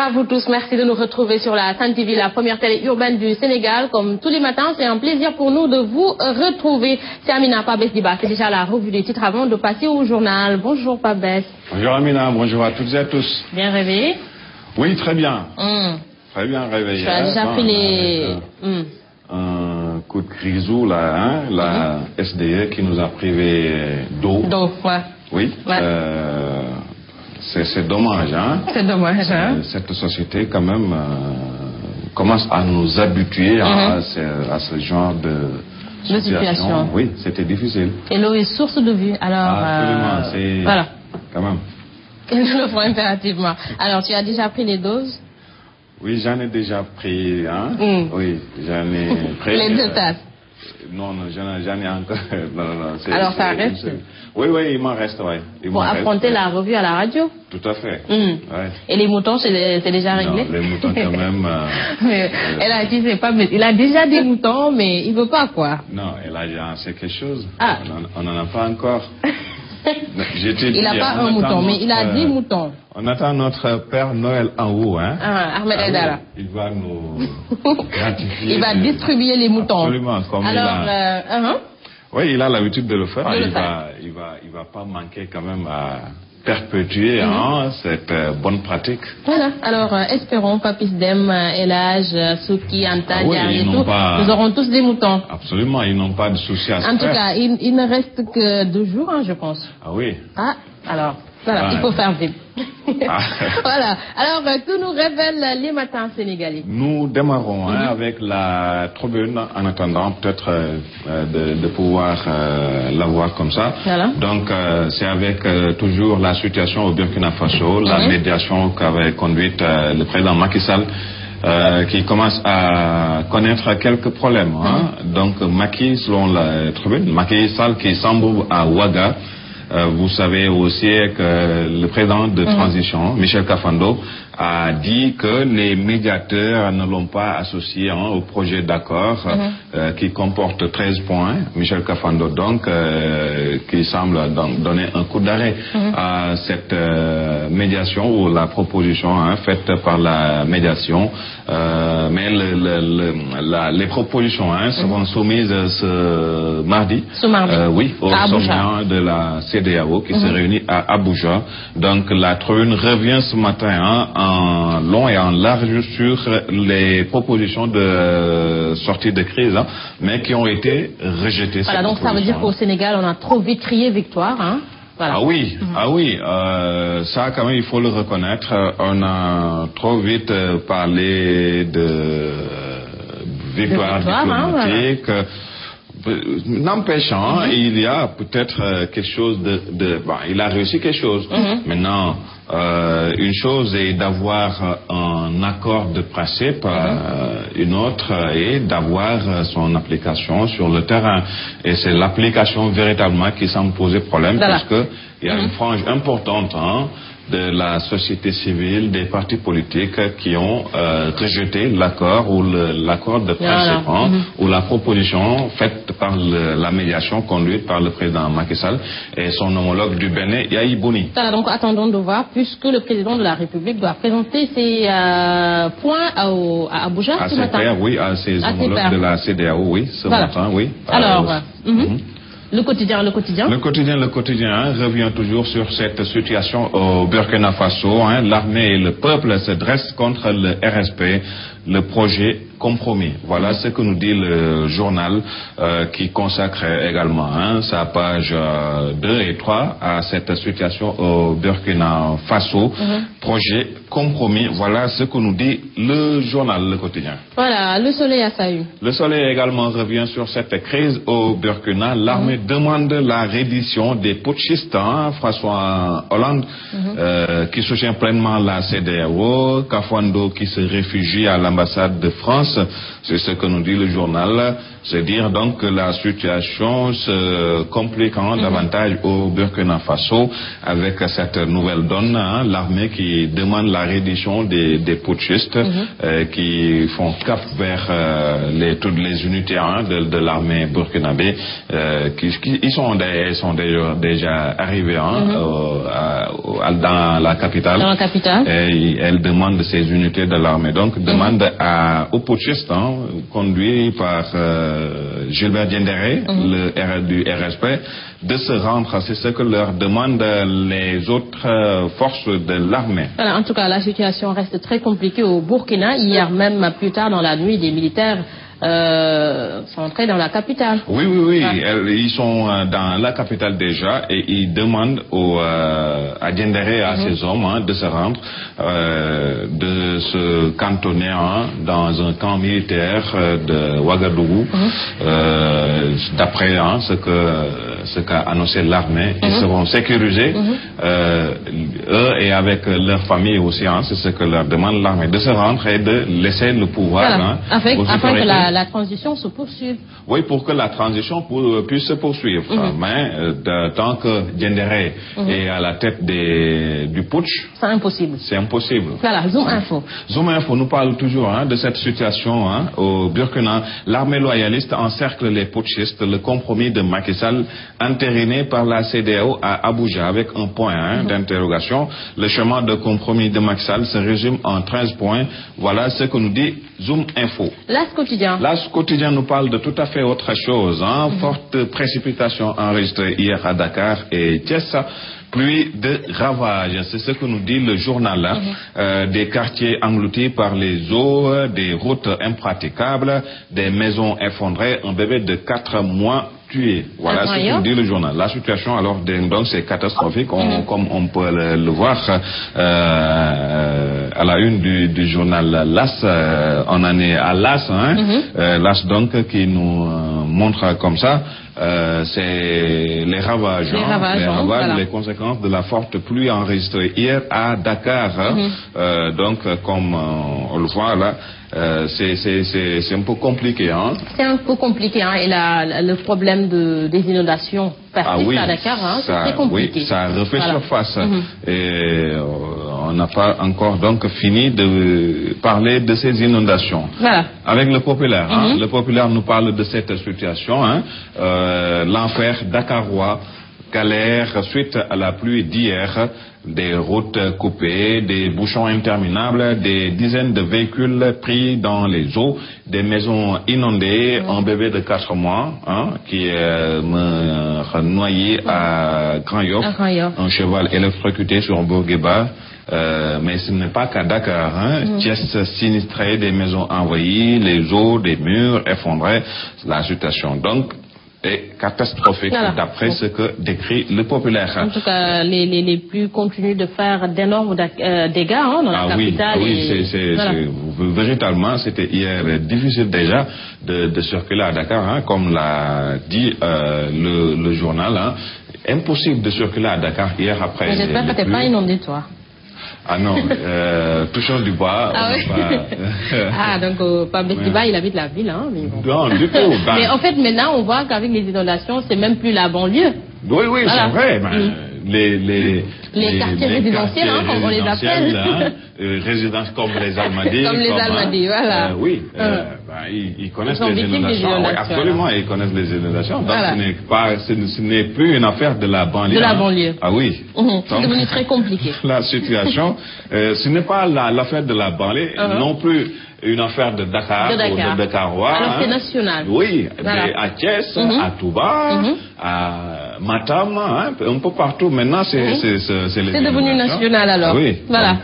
à vous tous. Merci de nous retrouver sur la Sen TV, la première télé urbaine du Sénégal. Comme tous les matins, c'est un plaisir pour nous de vous retrouver. C'est Amina Pabès-Diba. C'est déjà la revue des titres avant de passer au journal. Bonjour Pabès. Bonjour Amina, bonjour à toutes et à tous. Bien réveillé? Oui, très bien. Très bien réveillé. Tu as déjà pris les... Un coup de grisou, là, hein, la SDE qui nous a privé d'eau. D'eau, ouais. Oui. Ouais. C'est dommage, hein. C'est dommage, hein. Cette société, quand même, commence à nous habituer à ce genre de situation. Oui, c'était difficile. Et l'eau est source de vie, alors... Absolument, c'est... Voilà. Quand même. Et nous le ferons impérativement. Alors, tu as déjà pris les doses? Oui, j'en ai déjà pris, hein. Oui, j'en ai pris... Les 2 tasses? Non, j'en ai encore... Non, alors, ça reste? Oui, il m'en reste, oui. Pour affronter la revue à la radio? Tout à fait. Ouais. Et les moutons, c'est déjà réglé? Non, les moutons, quand même... Elle a dit, c'est pas... Il a déjà des moutons, mais il veut pas, quoi. Non, elle a c'est quelque chose. Ah. On n'en a pas encore. Il n'a pas un mouton, mais il a 10 moutons. On attend notre Père Noël en haut, hein. Ahmed Aïdara. Il va nous gratifier. Il va distribuer les moutons. Absolument. Comme alors, oui, il a l'habitude de le faire. Il va pas manquer quand même à perpétuer cette bonne pratique. Voilà. Alors, espérons, Papis Dem, Elage, Souki, Anta, Diary et tout, nous aurons tous des moutons. Absolument, ils n'ont pas de souci à se faire. En tout cas, il ne reste que 2 jours, je pense. Ah oui. Ah, alors, voilà, il faut faire vite. Voilà. Alors, que nous révèlent les matins sénégalais? Nous démarrons avec la tribune, en attendant peut-être de pouvoir la voir comme ça. Voilà. Donc, c'est avec toujours la situation au Burkina Faso, la médiation qu'avait conduite le président Macky Sall, qui commence à connaître quelques problèmes. Donc, Macky, selon la tribune, Macky Sall qui s'embourbe à Ouaga. Vous savez aussi que le président de transition, Michel Kafando, a dit que les médiateurs ne l'ont pas associé au projet d'accord qui comporte 13 points. Michel Kafando, donc, qui semble donc donner un coup d'arrêt à cette médiation ou la proposition faite par la médiation. Mais les propositions seront soumises ce mardi. Oui, au sommet de la CEDEAO qui se réunit à Abuja. Donc la tribune revient ce matin en long et en large sur les propositions de sortie de crise, mais qui ont été rejetées. Voilà, donc ça veut dire qu'au Sénégal, on a trop vite crié victoire. Voilà. Ah oui, ça quand même il faut le reconnaître, on a trop vite parlé de victoire diplomatique. Voilà. N'empêchant, il y a peut-être quelque chose il a réussi quelque chose. Maintenant, une chose est d'avoir un accord de principe, une autre est d'avoir son application sur le terrain. Et c'est l'application véritablement qui semble poser problème, parce que il y a une frange importante de la société civile, des partis politiques qui ont rejeté l'accord ou l'accord de principe ou la proposition faite par la médiation conduite par le président Macky Sall et son homologue du Bénin, Yahi Boni. Voilà, donc attendons de voir, puisque le président de la République doit présenter ses points à Abuja ce matin. À ses homologues de la CEDEAO, ce matin, oui. Alors, Le quotidien. Le quotidien revient toujours sur cette situation au Burkina Faso. L'armée et le peuple se dressent contre le RSP, le projet compromis. Voilà ce que nous dit le journal qui consacre également sa page 2 et 3 à cette situation au Burkina Faso. Projet compromis, voilà ce que nous dit le journal, le quotidien. Voilà, le Soleil a salué. Le Soleil également revient sur cette crise au Burkina. L'armée demande la reddition des putschistes. François Hollande qui soutient pleinement la CEDEAO. Kafando qui se réfugie à l'ambassade de France. C'est ce que nous dit le journal. C'est dire donc que la situation se complique davantage au Burkina Faso avec cette nouvelle donne, l'armée qui demande la la reddition des putschistes qui font cap vers toutes les unités de l'armée burkinabé ils sont déjà arrivés dans la capitale. Et elles demandent ces unités de l'armée. Donc demandent aux putschistes conduits par Gilbert Diendéré, du RSP, de se rendre. C'est ce que leur demandent les autres forces de l'armée. Voilà, en tout cas, la situation reste très compliquée au Burkina. Hier même, plus tard dans la nuit, des militaires sont entrés dans la capitale. Oui. Ils sont dans la capitale déjà et ils demandent à Diendéré, à ses hommes, de se rendre, de se cantonner dans un camp militaire de Ouagadougou. D'après ce qu'a annoncé l'armée, ils seront sécurisés, eux et avec leur famille aussi, c'est ce que leur demande l'armée, de se rendre et de laisser le pouvoir. Afin que la transition se poursuive. Oui, pour que la transition puisse se poursuivre. Mais tant que Diendéré est à la tête du putsch, c'est impossible. C'est impossible. Voilà, Zoom Info. Zoom Info nous parle toujours de cette situation au Burkina. L'armée loyaliste encercle les putschistes. Le compromis de Macky Sall entériné par la CEDEAO à Abuja avec un point d'interrogation. Le chemin de compromis de Macky Sall se résume en 13 points. Voilà ce que nous dit Zoom Info. L'As quotidien. L'As quotidien nous parle de tout à fait autre chose. Forte précipitation enregistrée hier à Dakar et Thiès. Pluie de ravages, c'est ce que nous dit le journal. Des quartiers engloutis par les eaux, des routes impraticables, des maisons effondrées, un bébé de 4 mois tué. Voilà ce que nous dit le journal. La situation alors donc c'est catastrophique, comme on peut le voir à la une du journal LAS. On en est à LAS, LAS donc qui nous montre comme ça. C'est les ravages, les conséquences de la forte pluie enregistrée hier à Dakar. Donc, comme on le voit là, c'est un peu compliqué. C'est un peu compliqué, et le problème des inondations persiste à Dakar, c'est très compliqué. Oui, ça refait surface. Et on n'a pas encore donc fini de parler de ces inondations. Voilà. Avec le populaire, le populaire nous parle de cette situation, l'enfer dakarois, galère suite à la pluie d'hier, des routes coupées, des bouchons interminables, des dizaines de véhicules pris dans les eaux, des maisons inondées, un bébé de 4 mois qui est noyé à Grand Yoff, un cheval électrocuté sur Bourguiba. Mais ce n'est pas qu'à Dakar, Thiès sinistré, des maisons envahies, les eaux, des murs effondrés, la situation donc est catastrophique d'après ce que décrit le populaire. En tout cas, les pluies continuent de faire d'énormes dégâts dans la capitale. Véritablement, c'était hier difficile déjà de circuler à Dakar, comme l'a dit le journal. Impossible de circuler à Dakar hier après. J'espère que tu n'es pas inondé, toi. Ah non, touchons du bois. Donc Pape Bestiba, il habite la ville, mais bon. Non, du tout. Mais en fait, maintenant, on voit qu'avec les inondations, c'est même plus la banlieue. Oui, c'est vrai. Les quartiers résidentiels, comme on les appelle. Résidences comme les Almadies. Comme les Almadies, voilà. Oui, ils connaissent les inondations. Oui, absolument, ils connaissent les inondations. Donc ce n'est plus une affaire de la banlieue. De la banlieue. Ah oui. C'est devenu très compliqué. La situation, ce n'est pas l'affaire de la banlieue, non plus une affaire de Dakar, ou de Dakarois. Alors c'est national. Oui, mais à Thiès, à Touba, à Matam, un peu partout. Maintenant, c'est devenu national alors. Oui, voilà. Donc,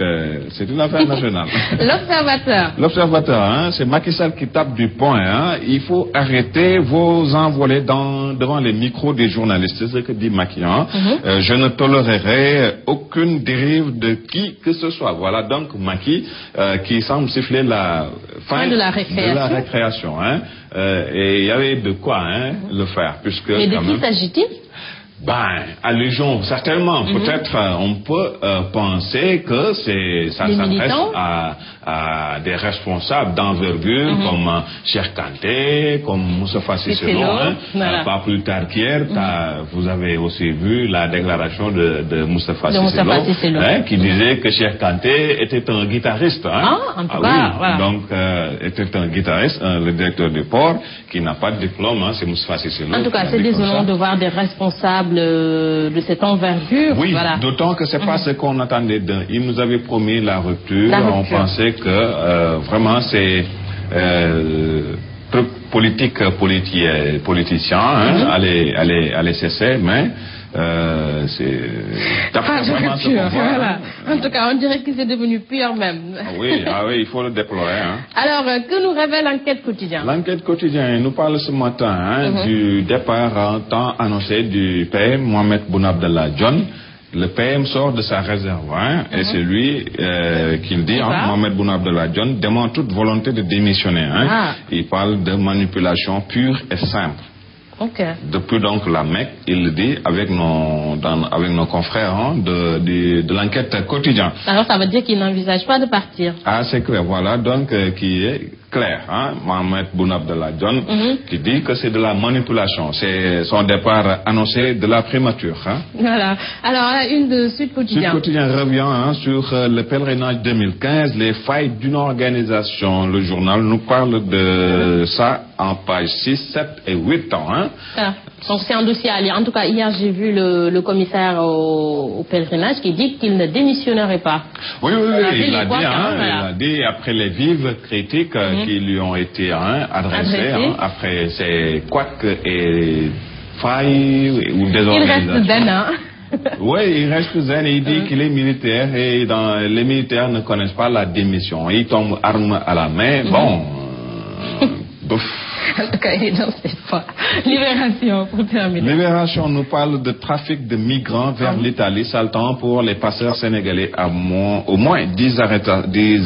c'est une affaire nationale. L'observateur. L'observateur, c'est Macky Sall qui tape du poing. Il faut arrêter vos envolées devant les micros des journalistes. C'est ce que dit Macky. Je ne tolérerai aucune dérive de qui que ce soit. Voilà donc Macky qui semble siffler la fin de la récréation. Et il y avait de quoi le faire. Puisque, mais de qui s'agit-il? Allusion, certainement. Peut-être on peut penser que ça s'adresse à des responsables d'envergure comme Cheikh Kanté, comme Moustapha Cissé Lo, voilà. Pas plus tard qu'hier, vous avez aussi vu la déclaration de Moustapha Cissé Lo, qui disait que Cheikh Kanté était un guitariste. En tout cas, voilà. Donc, était un guitariste, le directeur du port, qui n'a pas de diplôme, c'est Moustapha Cissé Lo. En tout cas, c'est désolant de voir des responsables de cette envergure. Oui, voilà. d'autant que c'est pas ce qu'on attendait d'eux. Il nous avait promis la rupture. On pensait que vraiment c'est truc politicien, allait cesser, mais c'est vraiment ce qu'on voit. Voilà. En tout cas, on dirait que c'est devenu pire même. Oui, il faut le déplorer. Alors, que nous révèle l'enquête quotidienne? L'enquête quotidienne nous parle ce matin du départ en temps annoncé du PM Mohamed Boun Abdallah Dionne. Le PM sort de sa réserve, et c'est lui qui le dit, Mohamed Boun Abdallah Dionne dément toute volonté de démissionner. Il parle de manipulation pure et simple. Depuis donc la Mecque, il le dit avec nos confrères de l'enquête quotidienne. Alors ça veut dire qu'il n'envisage pas de partir. C'est clair, voilà, donc qui est clair, Mohamed Boun Abdallah Dionne, qui dit que c'est de la manipulation, c'est son départ annoncé de la primature. Voilà. Alors une de Sud Quotidien. Sud Quotidien revient sur le pèlerinage 2015, les failles d'une organisation. Le journal nous parle de ça en page 6, 7 et 8 ans. Donc c'est un dossier à lire. En tout cas, hier j'ai vu le commissaire au pèlerinage qui dit qu'il ne démissionnerait pas. Oui, il a dit après les vives critiques qui lui ont été adressées après ces couacs et failles ou désorganisations. Il reste zen, Oui, il reste zen et il dit qu'il est militaire et les militaires ne connaissent pas la démission. Ils tombent armes à la main. En tout cas, il est dans cette fois. Libération, pour terminer. Libération nous parle de trafic de migrants vers l'Italie, saltant pour les passeurs sénégalais au moins 10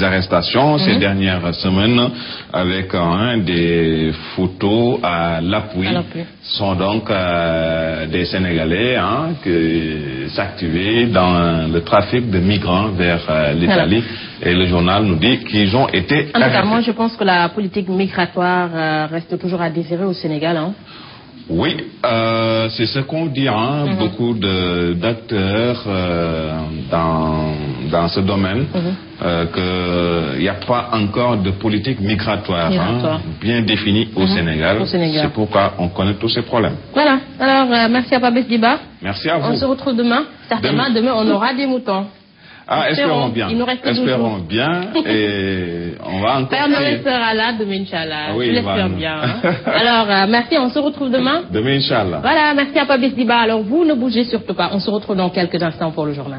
arrestations ces dernières semaines, avec des photos à l'appui. Sont donc des Sénégalais qui s'activaient dans le trafic de migrants vers l'Italie. Et le journal nous dit qu'ils ont été arrêtés. En tout cas, moi je pense que la politique migratoire reste toujours à désirer au Sénégal. Oui, c'est ce qu'on dit, beaucoup d'acteurs dans ce domaine, qu'il n'y a pas encore de politique migratoire bien définie au Sénégal. C'est pourquoi on connaît tous ces problèmes. Voilà, alors merci à Pape Diba. Merci à vous. On se retrouve demain. Certainement, demain on aura des moutons. Espérons bien. Il nous reste espérons bien et on va encore. Père Noël sera là demain, Inch'Allah. Je l'espère bien. Alors, merci, on se retrouve demain. Demain, Inch'Allah. Voilà, merci à Pape Diba. Alors, vous ne bougez surtout pas. On se retrouve dans quelques instants pour le journal.